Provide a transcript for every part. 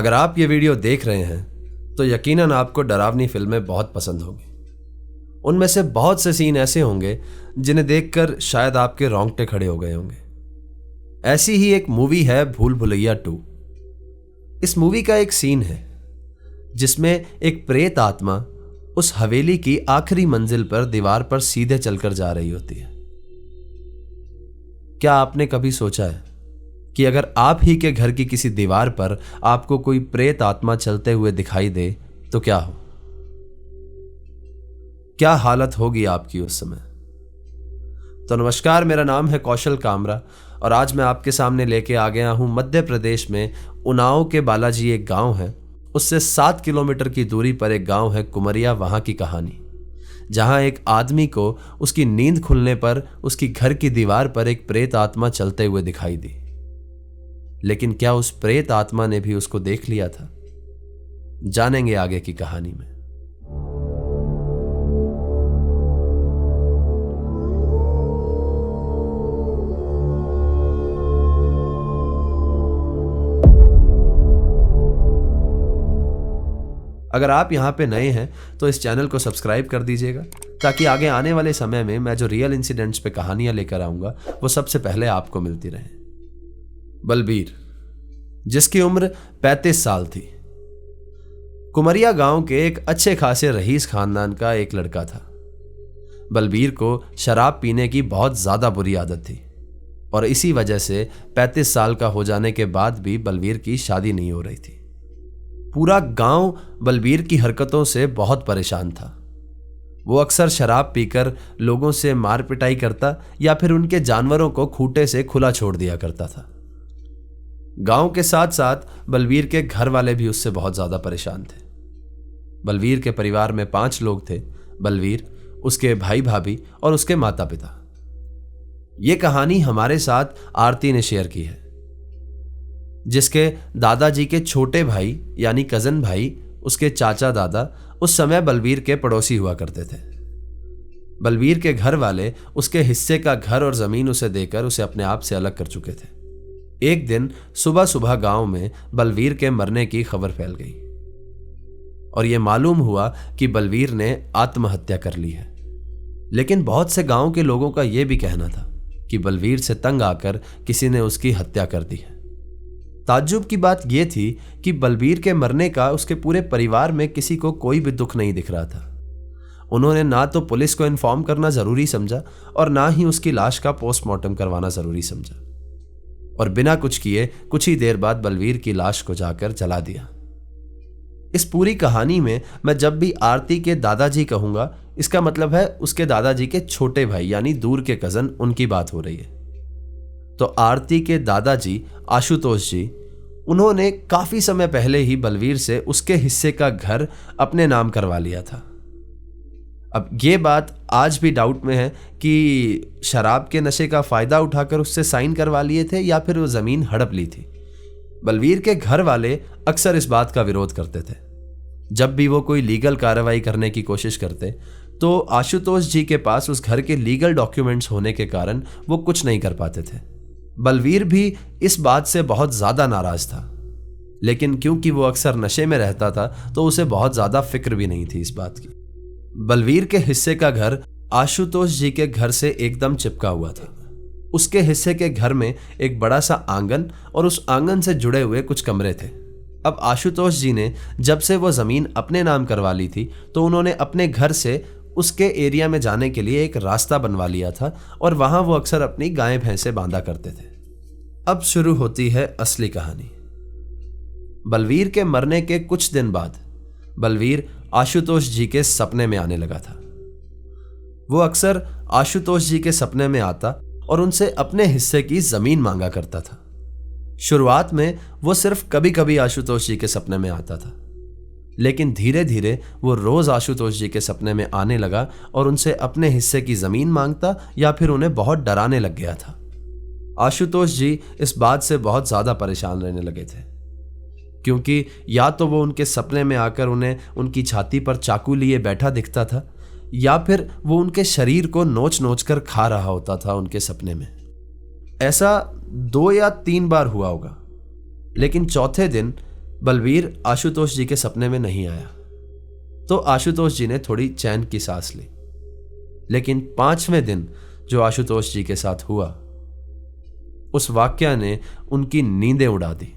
अगर आप ये वीडियो देख रहे हैं तो यकीनन आपको डरावनी फिल्में बहुत पसंद होंगी। उनमें से बहुत से सीन ऐसे होंगे जिन्हें देखकर शायद आपके रोंगटे खड़े हो गए होंगे। ऐसी ही एक मूवी है भूल भुलैया 2। इस मूवी का एक सीन है जिसमें एक प्रेत आत्मा उस हवेली की आखिरी मंजिल पर दीवार पर सीधे चलकर जा रही होती है। क्या आपने कभी सोचा है कि अगर आप ही के घर की किसी दीवार पर आपको कोई प्रेत आत्मा चलते हुए दिखाई दे तो क्या हो? क्या हालत होगी आपकी उस समय? तो नमस्कार, मेरा नाम है कौशल कामरा और आज मैं आपके सामने लेके आ गया हूं मध्य प्रदेश में उन्नाव के बालाजी एक गांव है, उससे 7 किलोमीटर की दूरी पर एक गांव है कुमरिया। वहां की कहानी जहां एक आदमी को उसकी नींद खुलने पर उसकी घर की दीवार पर एक प्रेत आत्मा चलते हुए दिखाई दी। लेकिन क्या उस प्रेत आत्मा ने भी उसको देख लिया था? जानेंगे आगे की कहानी में। अगर आप यहां पे नए हैं तो इस चैनल को सब्सक्राइब कर दीजिएगा ताकि आगे आने वाले समय में मैं जो रियल इंसिडेंट्स पे कहानियां लेकर आऊंगा वो सबसे पहले आपको मिलती रहे। बलबीर, जिसकी उम्र 35 साल थी, कुमरिया गांव के एक अच्छे खासे रईस खानदान का एक लड़का था। बलबीर को शराब पीने की बहुत ज्यादा बुरी आदत थी और इसी वजह से 35 साल का हो जाने के बाद भी बलबीर की शादी नहीं हो रही थी। पूरा गांव बलबीर की हरकतों से बहुत परेशान था। वो अक्सर शराब पीकर लोगों से मार पिटाई करता या फिर उनके जानवरों को खूंटे से खुला छोड़ दिया करता था। गांव के साथ साथ बलबीर के घर वाले भी उससे बहुत ज्यादा परेशान थे। बलबीर के परिवार में 5 लोग थे: बलबीर, उसके भाई भाभी और उसके माता पिता। यह कहानी हमारे साथ आरती ने शेयर की है, जिसके दादाजी के छोटे भाई यानी कजन भाई, उसके चाचा दादा उस समय बलबीर के पड़ोसी हुआ करते थे। बलबीर के घर वाले उसके हिस्से का घर और जमीन उसे देकर उसे अपने आप से अलग कर चुके थे। एक दिन सुबह सुबह गांव में बलबीर के मरने की खबर फैल गई और यह मालूम हुआ कि बलबीर ने आत्महत्या कर ली है। लेकिन बहुत से गांव के लोगों का यह भी कहना था कि बलबीर से तंग आकर किसी ने उसकी हत्या कर दी है। ताज्जुब की बात यह थी कि बलबीर के मरने का उसके पूरे परिवार में किसी को कोई भी दुख नहीं दिख रहा था। उन्होंने ना तो पुलिस को इन्फॉर्म करना जरूरी समझा और ना ही उसकी लाश का पोस्टमार्टम करवाना जरूरी समझा और बिना कुछ किए कुछ ही देर बाद बलबीर की लाश को जाकर जला दिया। इस पूरी कहानी में मैं जब भी आरती के दादाजी कहूंगा, इसका मतलब है उसके दादाजी के छोटे भाई यानी दूर के कजन, उनकी बात हो रही है। तो आरती के दादाजी आशुतोष जी, उन्होंने काफी समय पहले ही बलबीर से उसके हिस्से का घर अपने नाम करवा लिया था। अब ये बात आज भी डाउट में है कि शराब के नशे का फायदा उठाकर उससे साइन करवा लिए थे या फिर वो जमीन हड़प ली थी। बलबीर के घर वाले अक्सर इस बात का विरोध करते थे। जब भी वो कोई लीगल कार्रवाई करने की कोशिश करते तो आशुतोष जी के पास उस घर के लीगल डॉक्यूमेंट्स होने के कारण वो कुछ नहीं कर पाते थे। बलबीर भी इस बात से बहुत ज्यादा नाराज था, लेकिन क्योंकि वो अक्सर नशे में रहता था तो उसे बहुत ज्यादा फिक्र भी नहीं थी इस बात की। बलबीर के हिस्से का घर आशुतोष जी के घर से एकदम चिपका हुआ था। उसके हिस्से के घर में एक बड़ा सा आंगन और उस आंगन से जुड़े हुए कुछ कमरे थे। अब आशुतोष जी ने जब से वो जमीन अपने नाम करवा ली थी तो उन्होंने अपने घर से उसके एरिया में जाने के लिए एक रास्ता बनवा लिया था और वहां वो अक्सर अपनी गाय भैंसे बांधा करते थे। अब शुरू होती है असली कहानी। बलबीर के मरने के कुछ दिन बाद बलबीर आशुतोष जी के सपने में आने लगा था। वो अक्सर आशुतोष जी के सपने में आता और उनसे अपने हिस्से की जमीन मांगा करता था। शुरुआत में वो सिर्फ कभी कभी आशुतोष जी के सपने में आता था, लेकिन धीरे धीरे वो रोज आशुतोष जी के सपने में आने लगा और उनसे अपने हिस्से की जमीन मांगता या फिर उन्हें बहुत डराने लग गया था। आशुतोष जी इस बात से बहुत ज्यादा परेशान रहने लगे थे, क्योंकि या तो वो उनके सपने में आकर उन्हें उनकी छाती पर चाकू लिए बैठा दिखता था या फिर वो उनके शरीर को नोच नोच कर खा रहा होता था उनके सपने में। ऐसा 2 या 3 बार हुआ होगा, लेकिन चौथे दिन बलवीर आशुतोष जी के सपने में नहीं आया तो आशुतोष जी ने थोड़ी चैन की सांस ली। लेकिन 5वें दिन जो आशुतोष जी के साथ हुआ, उस वाकया ने उनकी नींदें उड़ा दी।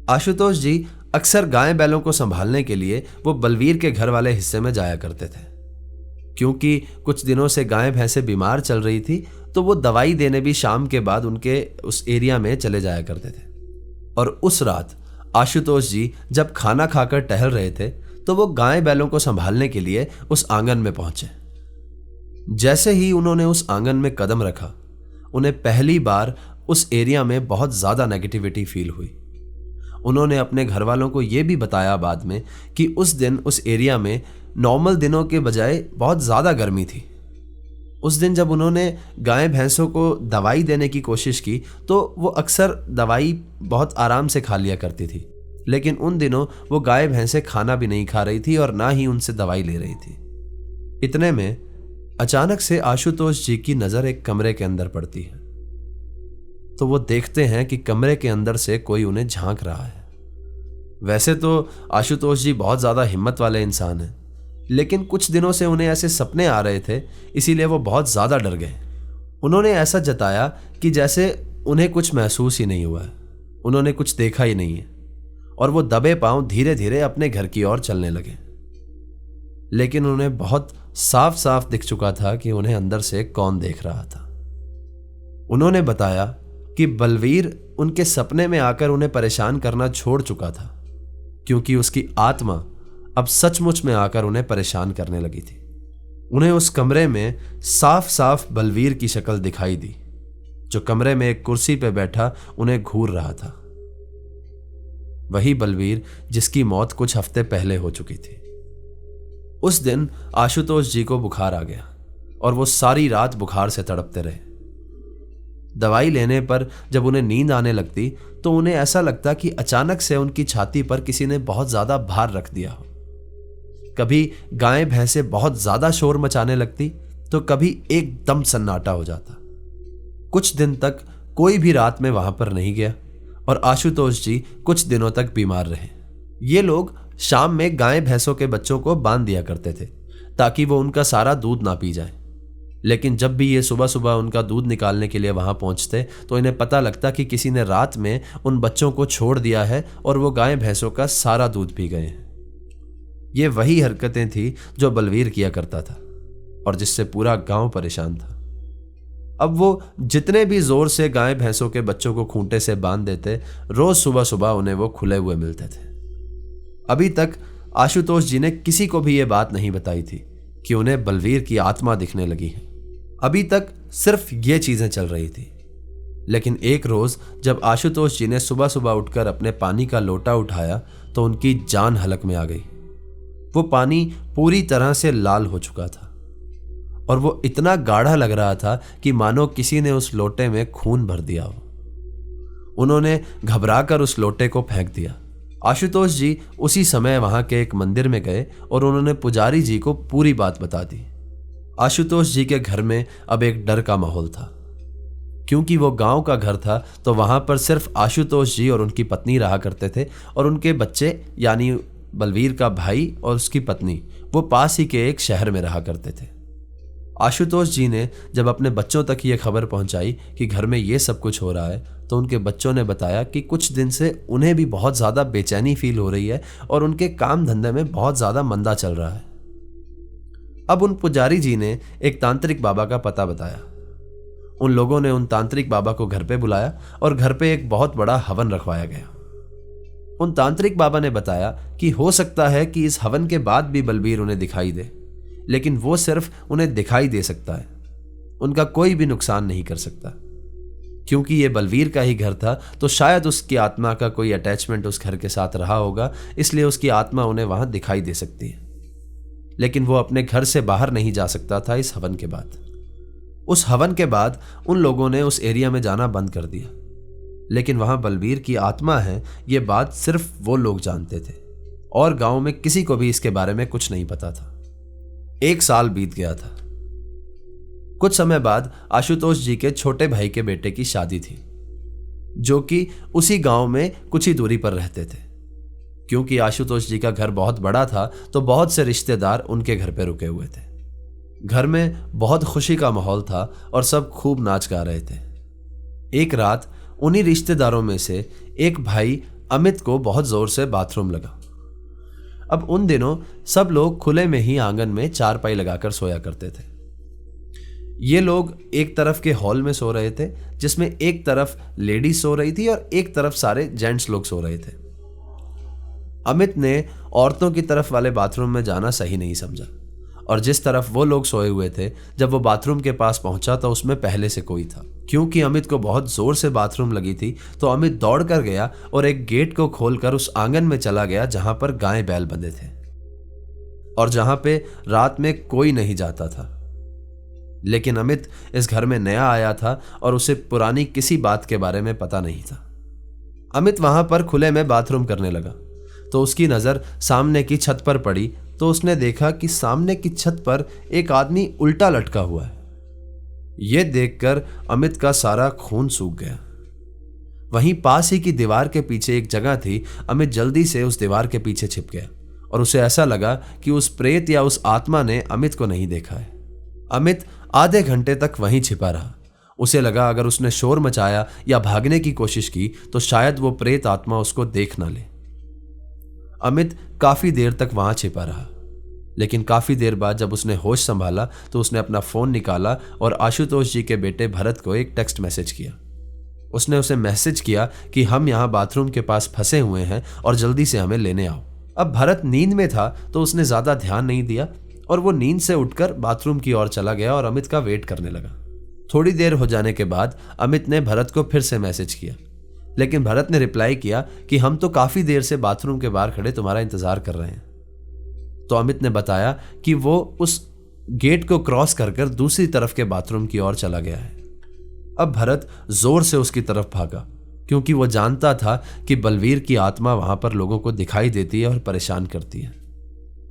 आशुतोष जी अक्सर गाय बैलों को संभालने के लिए वो बलवीर के घर वाले हिस्से में जाया करते थे। क्योंकि कुछ दिनों से गाय भैंसें बीमार चल रही थी तो वो दवाई देने भी शाम के बाद उनके उस एरिया में चले जाया करते थे। और उस रात आशुतोष जी जब खाना खाकर टहल रहे थे तो वो गाय बैलों को संभालने के लिए उस आंगन में पहुंचे। जैसे ही उन्होंने उस आंगन में कदम रखा, उन्हें पहली बार उस एरिया में बहुत ज्यादा नेगेटिविटी फील हुई। उन्होंने अपने घर वालों को यह भी बताया बाद में कि उस दिन उस एरिया में नॉर्मल दिनों के बजाय बहुत ज्यादा गर्मी थी। उस दिन जब उन्होंने गाय भैंसों को दवाई देने की कोशिश की तो वो अक्सर दवाई बहुत आराम से खा लिया करती थी, लेकिन उन दिनों वो गाय भैंसें खाना भी नहीं खा रही थी और ना ही उनसे दवाई ले रही थी। इतने में अचानक से आशुतोष जी की नजर एक कमरे के अंदर पड़ती है तो वो देखते हैं कि कमरे के अंदर से कोई उन्हें झांक रहा है। वैसे तो आशुतोष जी बहुत ज्यादा हिम्मत वाले इंसान हैं, लेकिन कुछ दिनों से उन्हें ऐसे सपने आ रहे थे, इसीलिए वो बहुत ज्यादा डर गए। उन्होंने ऐसा जताया कि जैसे उन्हें कुछ महसूस ही नहीं हुआ है, उन्होंने कुछ देखा ही नहीं है, और वो दबे पांव धीरे धीरे अपने घर की ओर चलने लगे। लेकिन उन्हें बहुत साफ साफ दिख चुका था कि उन्हें अंदर से कौन देख रहा था। उन्होंने बताया कि बलवीर उनके सपने में आकर उन्हें परेशान करना छोड़ चुका था, क्योंकि उसकी आत्मा अब सचमुच में आकर उन्हें परेशान करने लगी थी। उन्हें उस कमरे में साफ साफ बलवीर की शक्ल दिखाई दी, जो कमरे में एक कुर्सी पर बैठा उन्हें घूर रहा था। वही बलवीर जिसकी मौत कुछ हफ्ते पहले हो चुकी थी। उस दिन आशुतोष जी को बुखार आ गया और वो सारी रात बुखार से तड़पते रहे। दवाई लेने पर जब उन्हें नींद आने लगती तो उन्हें ऐसा लगता कि अचानक से उनकी छाती पर किसी ने बहुत ज्यादा भार रख दिया हो। कभी गायें भैंसें बहुत ज्यादा शोर मचाने लगती तो कभी एकदम सन्नाटा हो जाता। कुछ दिन तक कोई भी रात में वहां पर नहीं गया और आशुतोष जी कुछ दिनों तक बीमार रहे। ये लोग शाम में गायें भैंसों के बच्चों को बांध दिया करते थे ताकि वो उनका सारा दूध ना पी जाए। लेकिन जब भी ये सुबह सुबह उनका दूध निकालने के लिए वहां पहुंचते तो इन्हें पता लगता कि किसी ने रात में उन बच्चों को छोड़ दिया है और वो गायें भैंसों का सारा दूध पी गए हैं। ये वही हरकतें थी जो बलवीर किया करता था और जिससे पूरा गांव परेशान था। अब वो जितने भी जोर से गाय भैंसों के बच्चों को खूंटे से बांध देते, रोज सुबह सुबह उन्हें वो खुले हुए मिलते थे। अभी तक आशुतोष जी ने किसी को भी ये बात नहीं बताई थी कि उन्हें बलवीर की आत्मा दिखने लगी है। अभी तक सिर्फ ये चीजें चल रही थी। लेकिन एक रोज जब आशुतोष जी ने सुबह सुबह उठकर अपने पानी का लोटा उठाया तो उनकी जान हलक में आ गई। वो पानी पूरी तरह से लाल हो चुका था और वो इतना गाढ़ा लग रहा था कि मानो किसी ने उस लोटे में खून भर दिया हो। उन्होंने घबराकर उस लोटे को फेंक दिया। आशुतोष जी उसी समय वहां के एक मंदिर में गए और उन्होंने पुजारी जी को पूरी बात बता दी। आशुतोष जी के घर में अब एक डर का माहौल था। क्योंकि वो गांव का घर था तो वहां पर सिर्फ आशुतोष जी और उनकी पत्नी रहा करते थे और उनके बच्चे यानी बलवीर का भाई और उसकी पत्नी वो पास ही के एक शहर में रहा करते थे। आशुतोष जी ने जब अपने बच्चों तक ये खबर पहुंचाई कि घर में ये सब कुछ हो रहा है तो उनके बच्चों ने बताया कि कुछ दिन से उन्हें भी बहुत ज़्यादा बेचैनी फील हो रही है और उनके काम धंधे में बहुत ज़्यादा मंदा चल रहा है। अब उन पुजारी जी ने एक तांत्रिक बाबा का पता बताया। उन लोगों ने उन तांत्रिक बाबा को घर पे बुलाया और घर पे एक बहुत बड़ा हवन रखवाया गया। उन तांत्रिक बाबा ने बताया कि हो सकता है कि इस हवन के बाद भी बलवीर उन्हें दिखाई दे, लेकिन वो सिर्फ उन्हें दिखाई दे सकता है, उनका कोई भी नुकसान नहीं कर सकता। क्योंकि ये बलवीर का ही घर था तो शायद उसकी आत्मा का कोई अटैचमेंट उस घर के साथ रहा होगा, इसलिए उसकी आत्मा उन्हें वहां दिखाई दे सकती है। लेकिन वो अपने घर से बाहर नहीं जा सकता था इस हवन के बाद। उस हवन के बाद उन लोगों ने उस एरिया में जाना बंद कर दिया। लेकिन वहां बलवीर की आत्मा है ये बात सिर्फ वो लोग जानते थे और गांव में किसी को भी इसके बारे में कुछ नहीं पता था। 1 साल बीत गया था। कुछ समय बाद आशुतोष जी के छोटे भाई के बेटे की शादी थी, जो कि उसी गांव में कुछ ही दूरी पर रहते थे। क्योंकि आशुतोष जी का घर बहुत बड़ा था तो बहुत से रिश्तेदार उनके घर पे रुके हुए थे। घर में बहुत खुशी का माहौल था और सब खूब नाच गा रहे थे। एक रात उन्हीं रिश्तेदारों में से एक भाई अमित को बहुत जोर से बाथरूम लगा। अब उन दिनों सब लोग खुले में ही आंगन में चारपाई लगाकर सोया करते थे। ये लोग एक तरफ के हॉल में सो रहे थे, जिसमें एक तरफ लेडीज सो रही थी और एक तरफ सारे जेंट्स लोग सो रहे थे। अमित ने औरतों की तरफ वाले बाथरूम में जाना सही नहीं समझा और जिस तरफ वो लोग सोए हुए थे, जब वो बाथरूम के पास पहुंचा तो उसमें पहले से कोई था। क्योंकि अमित को बहुत जोर से बाथरूम लगी थी तो अमित दौड़ कर गया और एक गेट को खोलकर उस आंगन में चला गया जहां पर गाय बैल बंधे थे और जहां पे रात में कोई नहीं जाता था। लेकिन अमित इस घर में नया आया था और उसे पुरानी किसी बात के बारे में पता नहीं था। अमित वहां पर खुले में बाथरूम करने लगा तो उसकी नजर सामने की छत पर पड़ी तो उसने देखा कि सामने की छत पर एक आदमी उल्टा लटका हुआ है। यह देखकर अमित का सारा खून सूख गया। वहीं पास ही की दीवार के पीछे एक जगह थी। अमित जल्दी से उस दीवार के पीछे छिप गया और उसे ऐसा लगा कि उस प्रेत या उस आत्मा ने अमित को नहीं देखा है। अमित आधे घंटे तक वहीं छिपा रहा। उसे लगा अगर उसने शोर मचाया या भागने की कोशिश की तो शायद वो प्रेत आत्मा उसको देख ना ले। अमित काफी देर तक वहां छिपा रहा, लेकिन काफी देर बाद जब उसने होश संभाला तो उसने अपना फोन निकाला और आशुतोष जी के बेटे भरत को एक टेक्स्ट मैसेज किया। उसने उसे मैसेज किया कि हम यहाँ बाथरूम के पास फंसे हुए हैं और जल्दी से हमें लेने आओ। अब भरत नींद में था तो उसने ज्यादा ध्यान नहीं दिया और वो नींद से उठकर बाथरूम की ओर चला गया और अमित का वेट करने लगा। थोड़ी देर हो जाने के बाद अमित ने भरत को फिर से मैसेज किया, लेकिन भरत ने रिप्लाई किया कि हम तो काफी देर से बाथरूम के बाहर खड़े तुम्हारा इंतजार कर रहे हैं। तो अमित ने बताया कि वो उस गेट को क्रॉस कर दूसरी तरफ के बाथरूम की ओर चला गया है। अब भरत जोर से उसकी तरफ भागा क्योंकि वो जानता था कि बलवीर की आत्मा वहां पर लोगों को दिखाई देती है और परेशान करती है।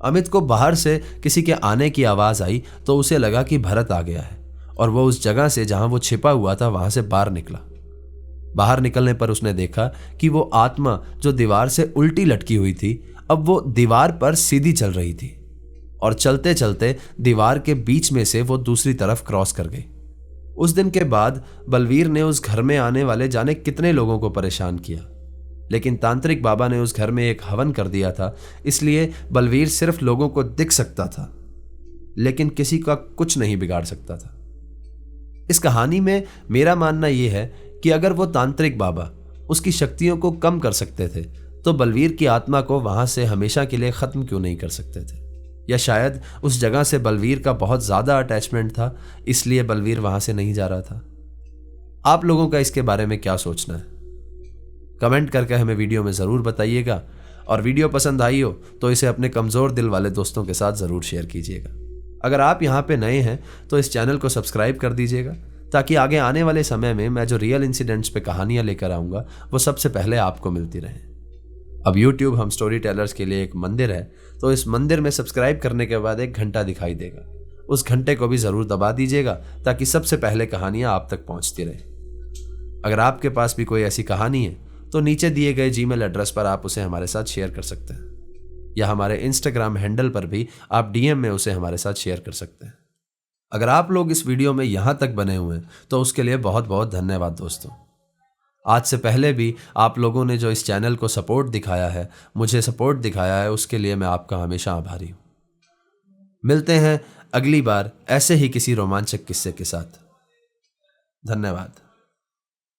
अमित को बाहर से किसी के आने की आवाज आई तो उसे लगा कि भरत आ गया है और वो उस जगह से जहां वो छिपा हुआ था वहां से बाहर निकला। बाहर निकलने पर उसने देखा कि वो आत्मा जो दीवार से उल्टी लटकी हुई थी अब वो दीवार पर सीधी चल रही थी और चलते चलते दीवार के बीच में से वो दूसरी तरफ क्रॉस कर गई। उस दिन के बाद बलवीर ने उस घर में आने वाले जाने कितने लोगों को परेशान किया, लेकिन तांत्रिक बाबा ने उस घर में एक हवन कर दिया था, इसलिए बलवीर सिर्फ लोगों को दिख सकता था लेकिन किसी का कुछ नहीं बिगाड़ सकता था। इस कहानी में मेरा मानना यह है कि अगर वो तांत्रिक बाबा उसकी शक्तियों को कम कर सकते थे तो बलवीर की आत्मा को वहां से हमेशा के लिए खत्म क्यों नहीं कर सकते थे? या शायद उस जगह से बलवीर का बहुत ज्यादा अटैचमेंट था, इसलिए बलवीर वहां से नहीं जा रहा था। आप लोगों का इसके बारे में क्या सोचना है? कमेंट करके हमें वीडियो में जरूर बताइएगा और वीडियो पसंद आई हो तो इसे अपने कमजोर दिल वाले दोस्तों के साथ जरूर शेयर कीजिएगा। अगर आप यहाँ पे नए हैं तो इस चैनल को सब्सक्राइब कर दीजिएगा ताकि आगे आने वाले समय में मैं जो रियल इंसिडेंट्स पे कहानियां लेकर आऊंगा वो सबसे पहले आपको मिलती रहें। अब YouTube हम स्टोरी टेलर्स के लिए एक मंदिर है, तो इस मंदिर में सब्सक्राइब करने के बाद एक घंटा दिखाई देगा, उस घंटे को भी जरूर दबा दीजिएगा ताकि सबसे पहले कहानियां आप तक पहुंचती रहे। अगर आपके पास भी कोई ऐसी कहानी है तो नीचे दिए गए जीमेल एड्रेस पर आप उसे हमारे साथ शेयर कर सकते हैं या हमारे इंस्टाग्राम हैंडल पर भी आप DM में उसे हमारे साथ शेयर कर सकते हैं। अगर आप लोग इस वीडियो में यहां तक बने हुए हैं तो उसके लिए बहुत बहुत धन्यवाद दोस्तों। आज से पहले भी आप लोगों ने जो इस चैनल को सपोर्ट दिखाया है, मुझे सपोर्ट दिखाया है, उसके लिए मैं आपका हमेशा आभारी हूं। मिलते हैं अगली बार ऐसे ही किसी रोमांचक किस्से के साथ। धन्यवाद।